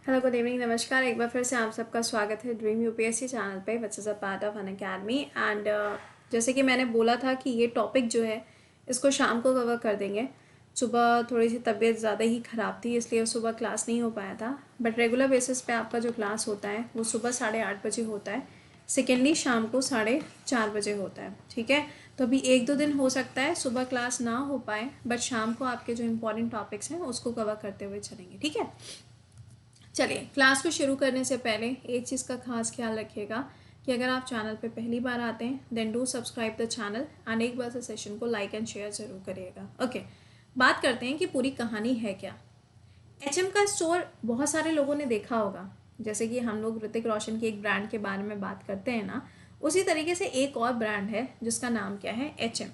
Hello, good evening, नमस्कार। एक बार फिर से आप सबका स्वागत है ड्रीम यूपीएससी चैनल पे, which is a part of an academy. And जैसे कि मैंने बोला था कि ये टॉपिक जो है इसको शाम को कवर कर देंगे। सुबह थोड़ी सी तबीयत ज़्यादा ही ख़राब थी, इसलिए सुबह क्लास नहीं हो पाया था। बट रेगुलर बेसिस पे आपका जो क्लास होता है वो सुबह 8:30 बजे होता है। सेकेंडली शाम को 4:30 बजे होता है। ठीक है, तो अभी 1-2 दिन हो सकता है सुबह क्लास ना हो पाए, बट शाम को आपके जो इंपॉर्टेंट टॉपिक्स हैं उसको कवर करते हुए चलेंगे। ठीक है, चलिए क्लास को शुरू करने से पहले एक चीज़ का खास ख्याल रखिएगा कि अगर आप चैनल पे पहली बार आते हैं then do subscribe the channel and एक बार से सेशन को लाइक एंड शेयर ज़रूर करिएगा। ओके, बात करते हैं कि पूरी कहानी है क्या। एचएम का स्टोर बहुत सारे लोगों ने देखा होगा। जैसे कि हम लोग ऋतिक रोशन के एक ब्रांड के बारे में बात करते हैं ना, उसी तरीके से एक और ब्रांड है जिसका नाम क्या है, एचएम।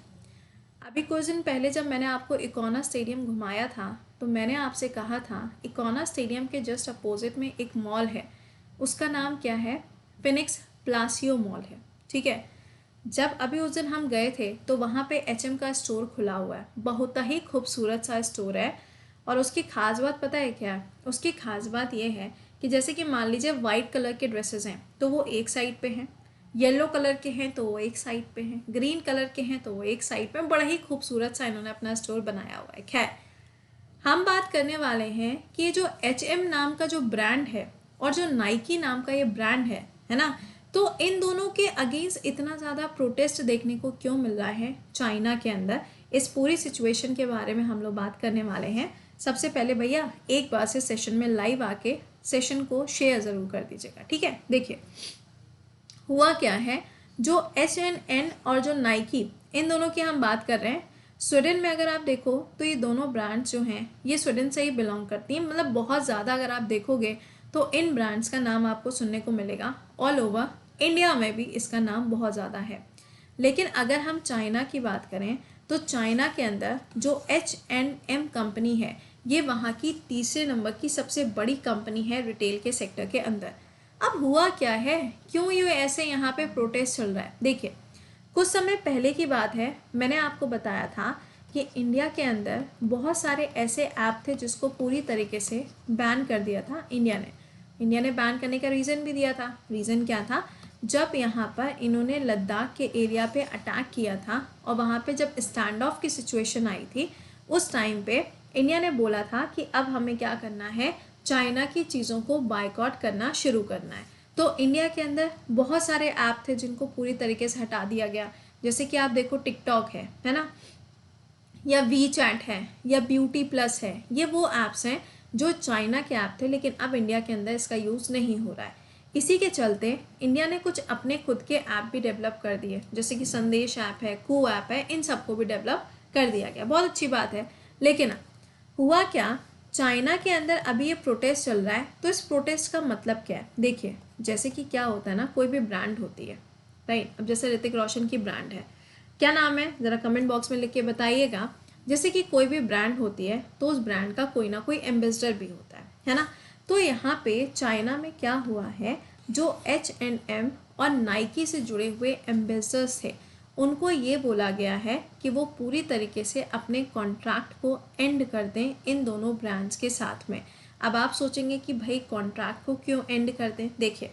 अभी कुछ दिन पहले जब मैंने आपको इकोना स्टेडियम घुमाया था तो मैंने आपसे कहा था इकोना स्टेडियम के जस्ट अपोजिट में एक मॉल है, उसका नाम क्या है, फिनिक्स प्लासियो मॉल है। ठीक है, जब अभी उस दिन हम गए थे तो वहाँ पे एचएम का स्टोर खुला हुआ है, बहुत ही खूबसूरत सा स्टोर है। और उसकी खास बात पता है क्या है? उसकी खास बात यह है कि जैसे कि मान लीजिए वाइट कलर के ड्रेसेस हैं तो वो एक साइड पे हैं, येलो कलर के हैं तो वो एक साइड पे हैं, ग्रीन कलर के हैं तो वो एक साइड पे। बड़ा ही खूबसूरत सा इन्होंने अपना स्टोर बनाया हुआ है। खैर, हम बात करने वाले हैं कि ये जो एच नाम का जो ब्रांड है और जो नाइकी नाम का ये ब्रांड है ना, तो इन दोनों के अगेंस्ट इतना ज़्यादा प्रोटेस्ट देखने को क्यों मिल रहा है चाइना के अंदर। इस पूरी सिचुएशन के बारे में हम लोग बात करने वाले हैं। सबसे पहले भैया एक बार से सेशन में लाइव आके सेशन को शेयर ज़रूर कर दीजिएगा। ठीक है, देखिए हुआ क्या है, जो H&N और जो नाइकी, इन दोनों की हम बात कर रहे हैं। स्वीडन में अगर आप देखो तो ये दोनों ब्रांड्स जो हैं ये स्वीडन से ही बिलोंग करती हैं। मतलब बहुत ज़्यादा अगर आप देखोगे तो इन ब्रांड्स का नाम आपको सुनने को मिलेगा ऑल ओवर इंडिया में भी इसका नाम बहुत ज़्यादा है। लेकिन अगर हम चाइना की बात करें तो चाइना के अंदर जो H&M कंपनी है ये वहाँ की तीसरे नंबर की सबसे बड़ी कंपनी है रिटेल के सेक्टर के अंदर। अब हुआ क्या है, क्यों ये ऐसे यहाँ पे प्रोटेस्ट चल रहा है? देखिए, कुछ समय पहले की बात है, मैंने आपको बताया था कि इंडिया के अंदर बहुत सारे ऐसे ऐप थे जिसको पूरी तरीके से बैन कर दिया था इंडिया ने बैन करने का रीज़न भी दिया था। रीज़न क्या था? जब यहाँ पर इन्होंने लद्दाख के एरिया पे अटैक किया था और वहाँ पे जब स्टैंड ऑफ की सिचुएशन आई थी, उस टाइम पे इंडिया ने बोला था कि अब हमें क्या करना है, चाइना की चीज़ों को बायकॉट करना शुरू करना है। तो इंडिया के अंदर बहुत सारे ऐप थे जिनको पूरी तरीके से हटा दिया गया। जैसे कि आप देखो टिकटॉक है ना, या वी चैट है, या ब्यूटी प्लस है। ये वो ऐप्स हैं जो चाइना के ऐप थे, लेकिन अब इंडिया के अंदर इसका यूज़ नहीं हो रहा है। इसी के चलते इंडिया ने कुछ अपने खुद के ऐप भी डेवलप कर दिए, जैसे कि संदेश ऐप है, कू ऐप है, इन सबको भी डेवलप कर दिया गया। बहुत अच्छी बात है। लेकिन हुआ क्या, चाइना के अंदर अभी ये प्रोटेस्ट चल रहा है। तो इस प्रोटेस्ट का मतलब क्या है? देखिए, जैसे कि क्या होता है ना, कोई भी ब्रांड होती है, राइट। अब जैसे ऋतिक रोशन की ब्रांड है, क्या नाम है ज़रा कमेंट बॉक्स में लिख के बताइएगा। जैसे कि कोई भी ब्रांड होती है तो उस ब्रांड का कोई ना कोई एम्बेसडर भी होता है ना। तो यहाँ पे चाइना में क्या हुआ है, जो H&M और नाइकी से जुड़े हुए एम्बेसडर्स थे उनको ये बोला गया है कि वो पूरी तरीके से अपने कॉन्ट्रैक्ट को एंड कर दें इन दोनों ब्रांड्स के साथ में। अब आप सोचेंगे कि भाई कॉन्ट्रैक्ट को क्यों एंड कर दें? देखिए,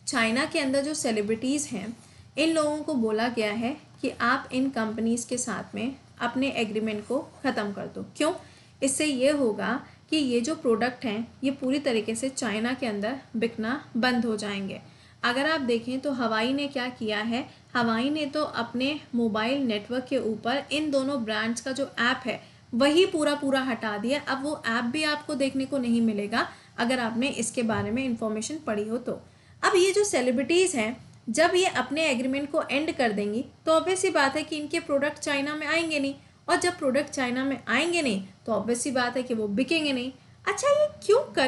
चाइना के अंदर जो सेलिब्रिटीज़ हैं इन लोगों को बोला गया है कि आप इन कंपनीज़ के साथ में अपने एग्रीमेंट को ख़त्म कर दो। क्यों? इससे ये होगा कि ये जो प्रोडक्ट हैं ये पूरी तरीके से चाइना के अंदर बिकना बंद हो जाएंगे। अगर आप देखें तो हवाई ने क्या किया है, हवाई ने तो अपने मोबाइल नेटवर्क के ऊपर इन दोनों ब्रांड्स का जो ऐप है वही पूरा हटा दिया। अब वो ऐप भी आपको देखने को नहीं मिलेगा अगर आपने इसके बारे में इंफॉर्मेशन पढ़ी हो तो। अब ये जो सेलिब्रिटीज़ हैं जब ये अपने एग्रीमेंट को एंड कर देंगी तो ऑब्वियस सी बात है कि इनके प्रोडक्ट चाइना में आएंगे नहीं, और जब प्रोडक्ट चाइना में आएंगे नहीं तो ऑब्वियस सी बात है कि वो बिकेंगे नहीं। अच्छा, ये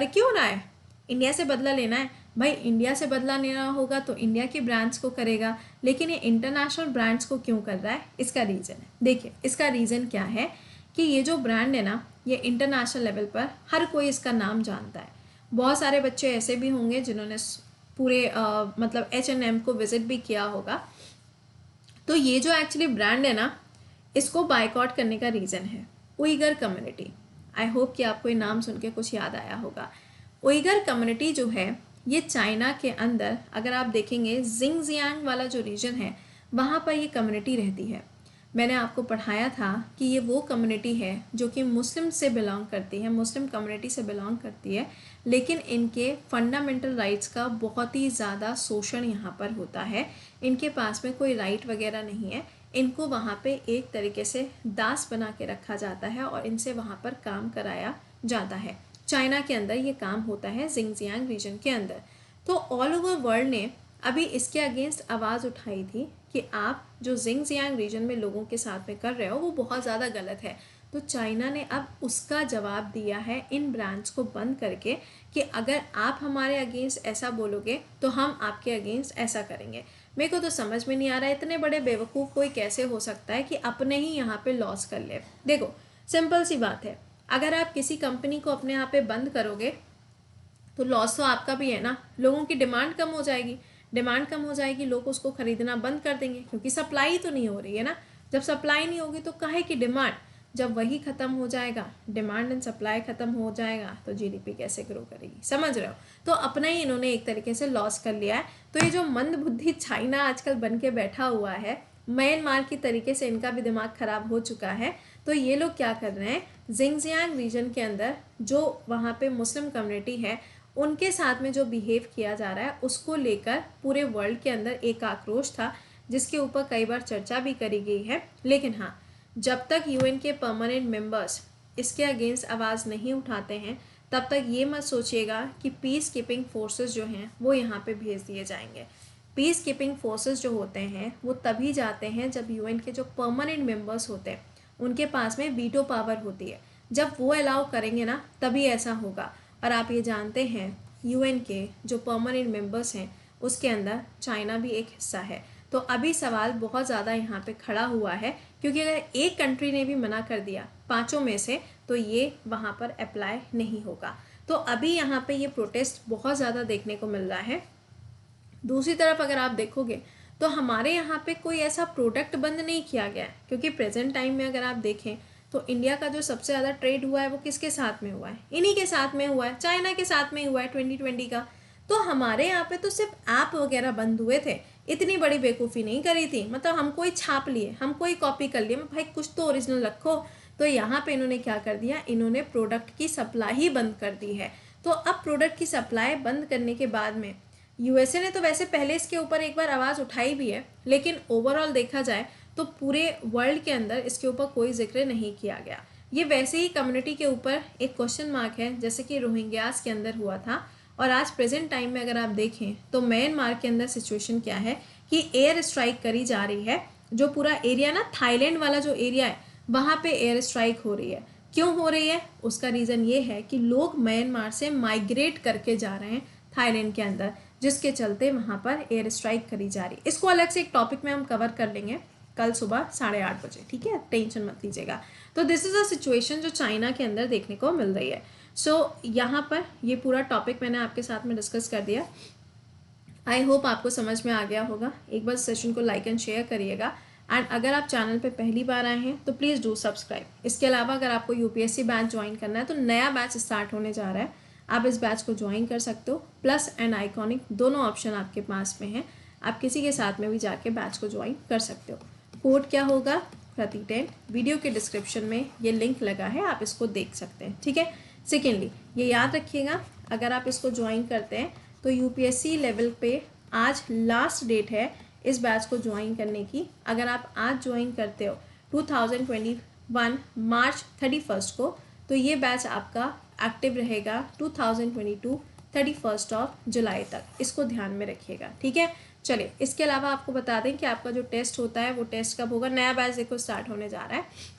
क्यों रहा है? इंडिया से बदला लेना है भाई। इंडिया से बदला लेना होगा तो इंडिया के ब्रांड्स को करेगा, लेकिन ये इंटरनेशनल ब्रांड्स को क्यों कर रहा है? इसका रीज़न है, देखिए इसका रीज़न क्या है कि ये जो ब्रांड है ना ये इंटरनेशनल लेवल पर हर कोई इसका नाम जानता है। बहुत सारे बच्चे ऐसे भी होंगे जिन्होंने पूरे मतलब H&M को विज़िट भी किया होगा। तो ये जो एक्चुअली ब्रांड है ना, इसको बायकॉट करने का रीज़न है उइगर कम्युनिटी। आई होप कि आपको ये नाम सुन के कुछ याद आया होगा। उइगर कम्युनिटी जो है ये चाइना के अंदर अगर आप देखेंगे जिंगजियांग वाला जो रीजन है वहाँ पर ये कम्युनिटी रहती है। मैंने आपको पढ़ाया था कि ये वो कम्युनिटी है जो कि मुस्लिम से बिलोंग करती है, मुस्लिम कम्युनिटी से बिलोंग करती है, लेकिन इनके फंडामेंटल राइट्स का बहुत ही ज़्यादा शोषण यहाँ पर होता है। इनके पास में कोई राइट वगैरह नहीं है, इनको वहाँ पे एक तरीके से दास बना के रखा जाता है और इनसे वहाँ पर काम कराया जाता है। चाइना के अंदर ये काम होता है जिंगजियांग रीजन के अंदर। तो ऑल ओवर वर्ल्ड ने अभी इसके अगेंस्ट आवाज़ उठाई थी कि आप जो जिंगजियांग रीजन में लोगों के साथ में कर रहे हो वो बहुत ज़्यादा गलत है। तो चाइना ने अब उसका जवाब दिया है इन ब्रांड्स को बंद करके कि अगर आप हमारे अगेंस्ट ऐसा बोलोगे तो हम आपके अगेंस्ट ऐसा करेंगे। मेरे को तो समझ में नहीं आ रहा है इतने बड़े बेवकूफ़ कोई कैसे हो सकता है कि अपने ही यहाँ पे लॉस कर ले। देखो सिंपल सी बात है, अगर आप किसी कंपनी को अपने यहाँ पे बंद करोगे तो लॉस तो आपका भी है ना, लोगों की डिमांड कम हो जाएगी, डिमांड कम हो जाएगी, लोग उसको खरीदना बंद कर देंगे क्योंकि सप्लाई तो नहीं हो रही है ना। जब सप्लाई नहीं होगी तो काहे की डिमांड, जब वही ख़त्म हो जाएगा, डिमांड एंड सप्लाई ख़त्म हो जाएगा तो जीडीपी कैसे ग्रो करेगी, समझ रहे हो। तो अपना ही इन्होंने एक तरीके से लॉस कर लिया है। तो ये जो मंद बुद्धि चाइना आजकल बन के बैठा हुआ है, म्यांमार की तरीके से इनका भी दिमाग ख़राब हो चुका है। तो ये लोग क्या कर रहे हैं, जिंगजियांग रीजन के अंदर जो वहाँ पे मुस्लिम कम्युनिटी है उनके साथ में जो बिहेव किया जा रहा है उसको लेकर पूरे वर्ल्ड के अंदर एक आक्रोश था, जिसके ऊपर कई बार चर्चा भी करी गई है। लेकिन हाँ, जब तक यूएन के परमानेंट मेंबर्स इसके अगेंस्ट आवाज़ नहीं उठाते हैं तब तक ये मत सोचिएगा कि पीस कीपिंग फोर्सेस जो हैं वो यहाँ पे भेज दिए जाएंगे। पीस कीपिंग फोर्सेस जो होते हैं वो तभी जाते हैं जब यूएन के जो परमानेंट मेंबर्स होते हैं उनके पास में वीटो पावर होती है। जब वो अलाउ करेंगे ना तभी ऐसा होगा। और आप ये जानते हैं यूएन के जो परमानेंट मेंबर्स हैं उसके अंदर चाइना भी एक हिस्सा है। तो अभी सवाल बहुत ज़्यादा यहाँ पे खड़ा हुआ है, क्योंकि अगर एक कंट्री ने भी मना कर दिया पांचों में से तो ये वहाँ पर अप्लाई नहीं होगा। तो अभी यहाँ पे ये प्रोटेस्ट बहुत ज़्यादा देखने को मिल रहा है। दूसरी तरफ अगर आप देखोगे तो हमारे यहाँ पे कोई ऐसा प्रोडक्ट बंद नहीं किया गया है, क्योंकि प्रेजेंट टाइम में अगर आप देखें तो इंडिया का जो सबसे ज़्यादा ट्रेड हुआ है वो किसके साथ में हुआ है, इन्हीं के साथ में हुआ है, चाइना के साथ में हुआ है 2020 का। तो हमारे यहाँ पे तो सिर्फ ऐप वगैरह बंद हुए थे, इतनी बड़ी बेवकूफ़ी नहीं करी थी, मतलब हम कोई छाप लिए, हम कोई कॉपी कर लिए, भाई कुछ तो ओरिजिनल रखो। तो यहाँ पे इन्होंने क्या कर दिया, इन्होंने प्रोडक्ट की सप्लाई ही बंद कर दी है। तो अब प्रोडक्ट की सप्लाई बंद करने के बाद में यूएसए ने तो वैसे पहले इसके ऊपर एक बार आवाज़ उठाई भी है, लेकिन ओवरऑल देखा जाए तो पूरे वर्ल्ड के अंदर इसके ऊपर कोई जिक्र नहीं किया गया। ये वैसे ही कम्युनिटी के ऊपर एक क्वेश्चन मार्क है, जैसे कि रोहिंग्यास के अंदर हुआ था। और आज प्रेजेंट टाइम में अगर आप देखें तो म्यांमार के अंदर सिचुएशन क्या है कि एयर स्ट्राइक करी जा रही है। जो पूरा एरिया ना, थाईलैंड वाला जो एरिया है वहाँ पे एयर स्ट्राइक हो रही है। क्यों हो रही है, उसका रीज़न ये है कि लोग म्यांमार से माइग्रेट करके जा रहे हैं थाईलैंड के अंदर, जिसके चलते वहाँ पर एयर स्ट्राइक करी जा रही है। इसको अलग से एक टॉपिक में हम कवर कर लेंगे कल सुबह 8:30 बजे, ठीक है, टेंशन मत लीजिएगा। तो दिस इज़ अ सिचुएशन जो चाइना के अंदर देखने को मिल रही है। यहाँ पर ये पूरा टॉपिक मैंने आपके साथ में डिस्कस कर दिया। आई होप आपको समझ में आ गया होगा। एक बार सेशन को लाइक एंड शेयर करिएगा, एंड अगर आप चैनल पे पहली बार आए हैं तो प्लीज़ डू सब्सक्राइब। इसके अलावा अगर आपको यूपीएससी बैच ज्वाइन करना है तो नया बैच स्टार्ट होने जा रहा है, आप इस बैच को ज्वाइन कर सकते हो। प्लस एंड आइकॉनिक दोनों ऑप्शन आपके पास में हैं, आप किसी के साथ में भी जाके बैच को ज्वाइन कर सकते हो। कोड क्या होगा, प्रति10, वीडियो के डिस्क्रिप्शन में ये लिंक लगा है, आप इसको देख सकते हैं, ठीक है। सेकेंडली ये याद रखिएगा, अगर आप इसको ज्वाइन करते हैं तो यूपीएससी लेवल पे आज लास्ट डेट है इस बैच को ज्वाइन करने की। अगर आप आज ज्वाइन करते हो 2021 मार्च 31 को, तो ये बैच आपका एक्टिव रहेगा 2022 31 जुलाई तक। इसको ध्यान में रखिएगा, ठीक है। चलिए, इसके अलावा आपको बता दें कि आपका जो टेस्ट होता है वो टेस्ट कब होगा। नया बैच देखो स्टार्ट होने जा रहा है।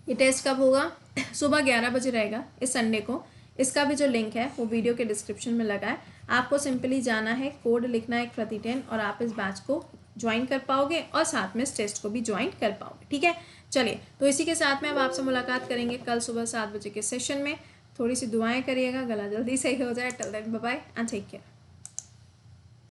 ये टेस्ट कब होगा, सुबह 11 बजे रहेगा इस संडे को। इसका भी जो लिंक है वो वीडियो के डिस्क्रिप्शन में लगा है। आपको सिंपली जाना है, कोड लिखना है प्रति10, और आप इस बैच को ज्वाइन कर पाओगे और साथ में इस टेस्ट को भी ज्वाइन कर पाओगे, ठीक है। चलिए, तो इसी के साथ में अब आपसे मुलाकात करेंगे कल सुबह 7 बजे के सेशन में। थोड़ी सी दुआएं करिएगा, गला जल्दी सही हो जाए। Till then bye bye and take care.